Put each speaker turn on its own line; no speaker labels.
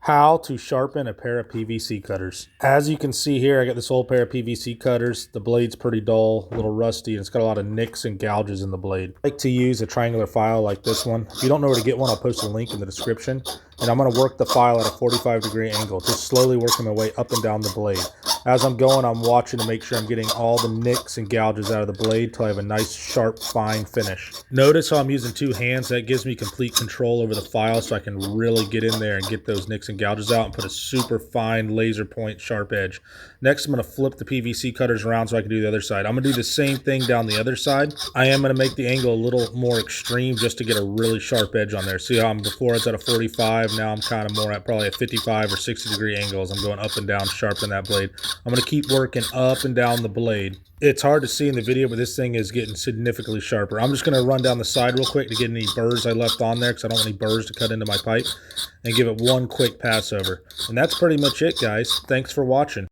How to sharpen a pair of PVC cutters. As you can see here, I got this old pair of PVC cutters. The blade's pretty dull, a little rusty, and it's got a lot of nicks and gouges in the blade. I like to use a triangular file like this one. If you don't know where to get one, I'll post a link in the description. And I'm going to work the file at a 45-degree angle, just slowly working my way up and down the blade. As I'm going, I'm watching to make sure I'm getting all the nicks and gouges out of the blade till I have a nice, sharp, fine finish. Notice how I'm using two hands. That gives me complete control over the file so I can really get in there and get those nicks and gouges out and put a super fine laser point sharp edge. Next, I'm going to flip the PVC cutters around so I can do the other side. I'm going to do the same thing down the other side. I am going to make the angle a little more extreme just to get a really sharp edge on there. See how before it's at a 45, now I'm kind of more at probably a 55 or 60-degree angle as I'm going up and down, sharpening that blade. I'm going to keep working up and down the blade. It's hard to see in the video, but this thing is getting significantly sharper. I'm just going to run down the side real quick to get any burrs I left on there because I don't want any burrs to cut into my pipe, and give it one quick pass over. And that's pretty much it, guys. Thanks for watching.